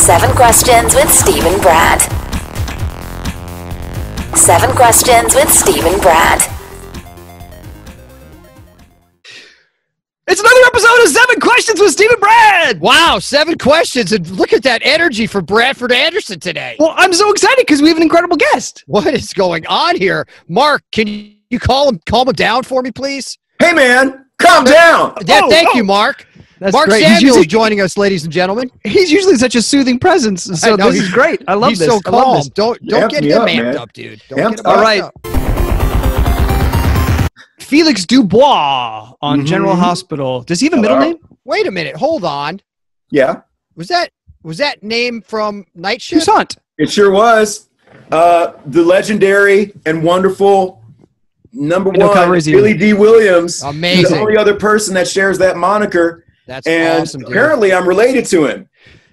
7 questions with Steve and Brad. 7 questions with Steve and Brad. It's another episode of 7 Questions with Steve and Brad. Wow, 7 questions. And look at that energy for Bradford Anderson today. Well, I'm so excited because we have an incredible guest. What is going on here? Mark, can you calm him down for me, please? Hey, man, calm down. Yeah, thank you, Mark. That's Mark great. Samuel is joining us, ladies and gentlemen. He's usually such a soothing presence, so this is great. I love he's this. so I love calm. this. Don't get him amped up, dude. Don't get him All amped right. up. Felix Dubois on General Hospital. Does he have a middle name? Wait a minute. Hold on. Yeah, Was that name from Night Shift? Toussaint. it sure was. The legendary and wonderful number know one, Calrissian. Billy D. Williams. Amazing. He's the only other person that shares that moniker. That's And awesome, dude. apparently I'm related to him.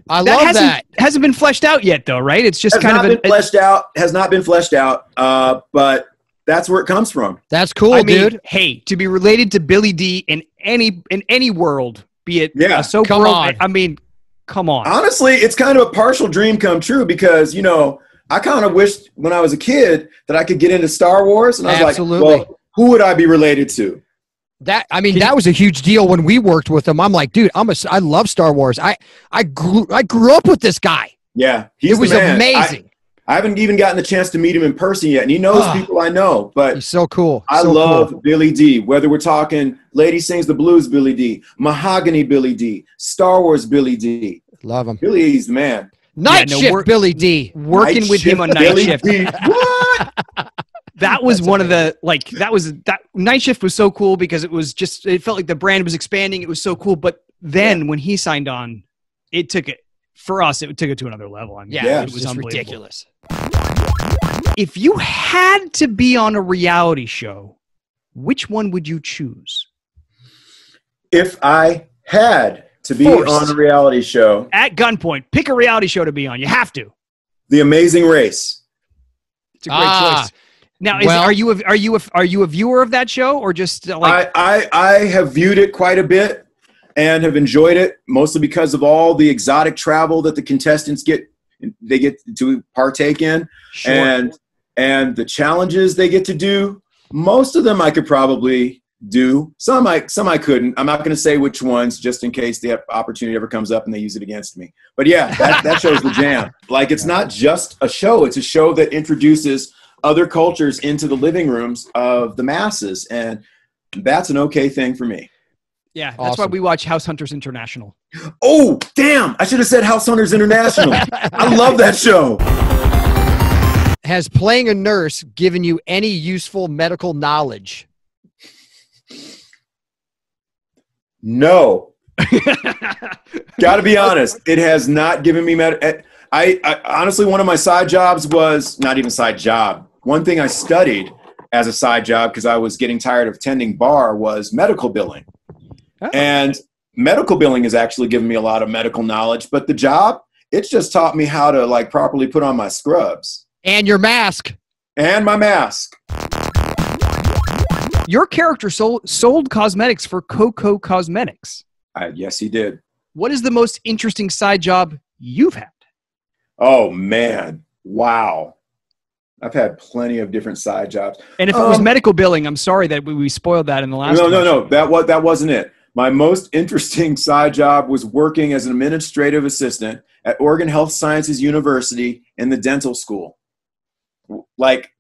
I love that. Hasn't been fleshed out yet, though, right? It's just Has kind not of been fleshed out. Has not been fleshed out. But that's where it comes from. That's cool, I mean, dude. hey, to be related to Billy D in any world, be it Yeah, a soap come world, on. I mean, come on. Honestly, it's kind of a partial dream come true because, you know, I kind of wished when I was a kid that I could get into Star Wars. And I was Absolutely. like, well, who would I be related to? That was a huge deal when we worked with him. I'm like, dude, I love Star Wars. I grew up with this guy. Yeah, he's It was the man. amazing. I haven't even gotten the chance to meet him in person yet, and he knows people I know. But He's so cool. I So love cool. Billy D. Whether we're talking Lady Sings the Blues Billy D, Mahogany Billy D, Star Wars Billy D. Love him. Billy D's the man. Night Shift Billy D. Working Night with him on Shift Night Billy Shift. D. What? That was one of the, that Night Shift was so cool because it felt like the brand was expanding. It was so cool. But then when he signed on, it took it to another level. I mean, Yeah, it was just unbelievable. ridiculous. If you had to be on a reality show, which one would you choose? If I had to be Forced. on a reality show, At gunpoint, pick a reality show to be on. You have to. The Amazing Race. It's a great choice. Now, are you a viewer of that show or just like? I have viewed it quite a bit and have enjoyed it mostly because of all the exotic travel that the contestants get to partake in. Sure. And the challenges they get to do. Most of them I could probably do. Some I couldn't. I'm not going to say which ones just in case the opportunity ever comes up and they use it against me. But yeah, that show's the jam. Like, it's not just a show. It's a show that introduces other cultures into the living rooms of the masses. And that's an okay thing for me. Yeah, that's why Awesome. we watch House Hunters International. Oh, damn. I should have said House Hunters International. I love that show. Has playing a nurse given you any useful medical knowledge? No. Got to be honest. It has not given me I honestly, one of my side jobs was not even side job. One thing I studied as a side job because I was getting tired of tending bar was medical billing. Oh. And medical billing has actually given me a lot of medical knowledge, but the job, it's just taught me how to like properly put on my scrubs And your mask. and my mask. Your character sold cosmetics for Coco Cosmetics. Yes, he did. What is the most interesting side job you've had? Oh man. Wow. I've had plenty of different side jobs. And if it was medical billing, I'm sorry that we spoiled that in the last question. No. That wasn't it. My most interesting side job was working as an administrative assistant at Oregon Health Sciences University in the dental school. Like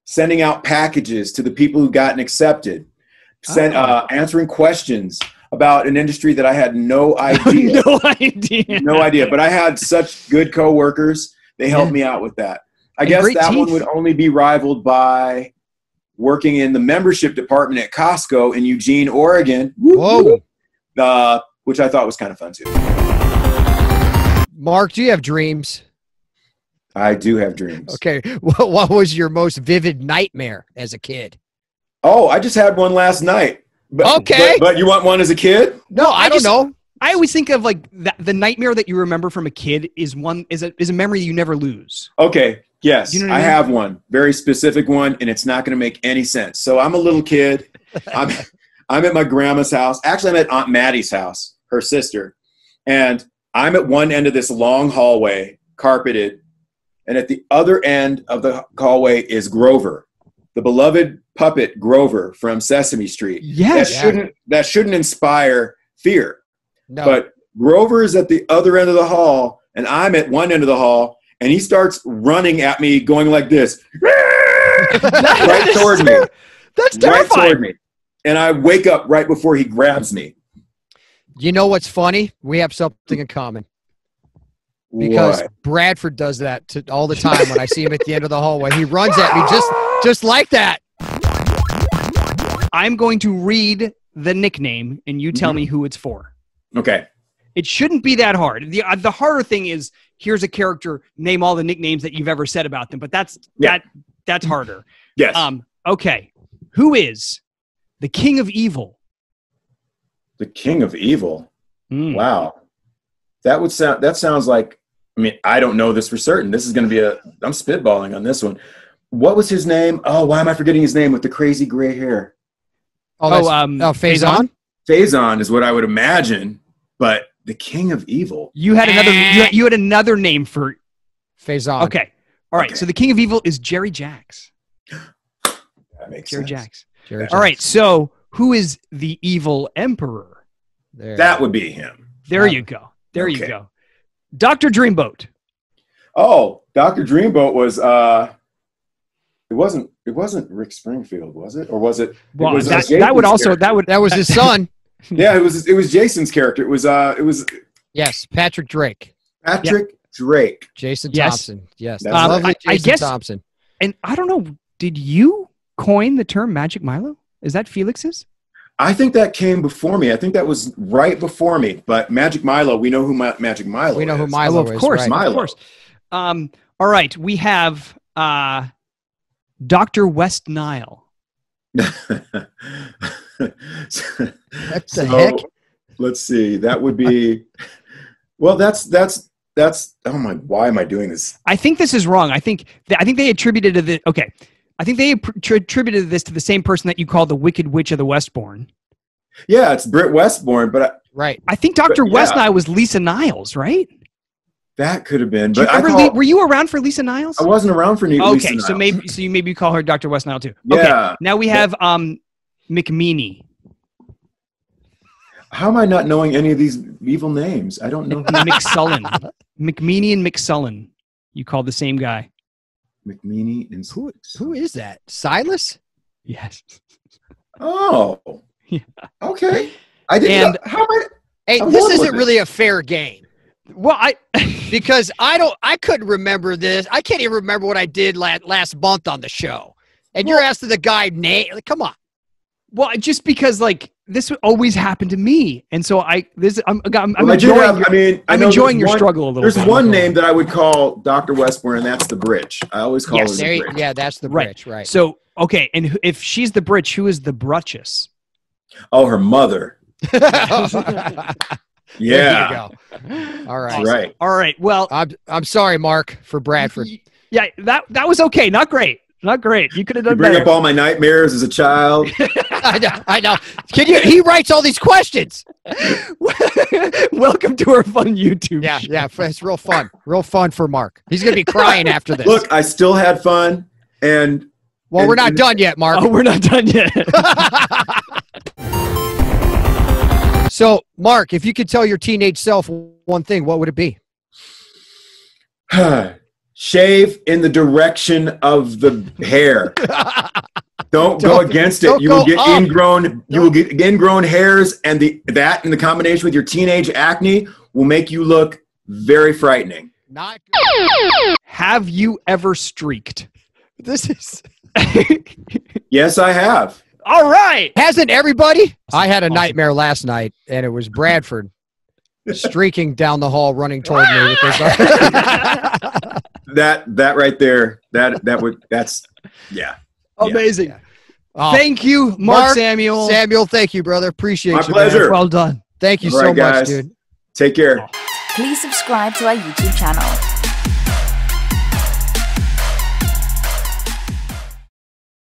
sending out packages to the people who gotten accepted, answering questions about an industry that I had no idea. No idea. No idea. But I had such good coworkers. They helped me out with that. I guess great that one teeth. would only be rivaled by working in the membership department at Costco in Eugene, Oregon. Whoa. Which I thought was kind of fun too. Mark, do you have dreams? I do have dreams. Okay. What was your most vivid nightmare as a kid? Oh, I just had one last night. Okay. But you want one as a kid? No, I don't know. I always think of like the nightmare that you remember from a kid is a memory you never lose. Okay. Yes, You know what I I mean? have one. Very specific one, and it's not going to make any sense. So I'm a little kid. I'm at my grandma's house. Actually, I'm at Aunt Maddie's house, her sister. And I'm at one end of this long hallway, carpeted, and at the other end of the hallway is Grover, the beloved puppet Grover from Sesame Street. Yes. That shouldn't inspire fear. No. But Grover is at the other end of the hall, and I'm at one end of the hall, and he starts running at me, going like this, right toward me. That's Right terrifying. toward me. And I wake up right before he grabs me. You know what's funny? We have something in common. Because What? Bradford does that all the time when I see him at the end of the hallway. He runs at me just like that. I'm going to read the nickname, and you tell me who it's for. Okay. It shouldn't be that hard. The harder thing is, here's a character, name all the nicknames that you've ever said about them. But that's harder. Yes. Okay. Who is the King of Evil? The King of Evil. Mm. Wow. That sounds like, I mean, I don't know this for certain. This is going to be I'm spitballing on this one. What was his name? Oh, why am I forgetting his name with the crazy gray hair? Faison? Faison is what I would imagine, but the King of Evil. You had another name for Faison. Okay. All right. Okay. So the King of Evil is Jerry Jacks. That makes Jerry sense. Jacks. Jerry All right. Jacks. So who is the evil emperor? There. That would be him. There you go. There you Okay. go. Dr. Dreamboat. Oh, Dr. Dreamboat was it wasn't Rick Springfield, was it? Or was it? Well, it was that Jason's would also character. That was his son. Yeah, it was Jason's character. It was Yes, Patrick Drake. Patrick Drake. Jason Yes. Thompson. Yes. That's Lovely I Jason guess- Thompson. And I don't know, did you coin the term Magic Milo? Is that Felix's? I think that came before me. I think that was right before me. But Magic Milo, we know who Magic Milo We know is. who Milo of is. course, right. Milo. of course. All right, we have Dr. West Nile. What the heck? Let's see. That would be. Well, that's. Oh my! Why am I doing this? I think this is wrong. I think they attributed to the okay. I think they attributed this to the same person that you call the Wicked Witch of the Westbourne. Yeah, it's Britt Westbourne, but Right. I think Dr. But, West yeah. Nile was Lisa Niles, right? that could have been. Do you But remember were you around for Lisa Niles? I wasn't around for Lisa Okay, Niles. so maybe you call her Dr. West Nile too. Yeah. Okay, now we have McMeany. How am I not knowing any of these evil names? I don't know. McSullen. McMeany and McSullen. You called the same guy. McMeany and Who is that? Silas? Yes. Oh. Yeah. Okay. I didn't. And- How am I? Hey, I'm this horrible isn't at really a fair game Well, because I couldn't remember this. I can't even remember what I did last month on the show. And you're asking the guy name. Come on. well, just because like this would always happen to me, and so I'm Well, enjoying. I I'm know enjoying there's your one- struggle a little There's bit. one name that I would call Dr. Westbourne, and that's the Britch. I always call Yes. her There the you, Britch. yeah, that's the Right. bridge, right? So okay, and if she's the Britch, who is the Brutchess? Oh, her mother. There Yeah. you go. All right. That's right. All right. Well, I'm sorry, Mark, for Bradford. yeah, that was okay. Not great. Not great. You could have You done bring better. up all my nightmares as a child. I know. He writes all these questions. Welcome to our fun YouTube. Yeah, show. yeah. It's real fun. Real fun for Mark. He's gonna be crying after this. Look, I still had fun, and well, we're not done yet, Mark. Oh, we're not done yet. So, Mark, if you could tell your teenage self one thing, what would it be? shave in the direction of the hair. Don't go against it. don't You will go get up. ingrown. You will get ingrown hairs, and that in the combination with your teenage acne will make you look very frightening. Not Have you ever streaked? this is Yes, I have. All right. hasn't everybody? I had a nightmare last night, and it was Bradford streaking down the hall, running toward me with this. That right there. That's yeah. Amazing. Oh, Thank you, Mark Samuel. Samuel, thank you, brother. Appreciate My you. pleasure. Man. Well done. Thank you All so right, much, guys. dude. Take care. Please subscribe to our YouTube channel.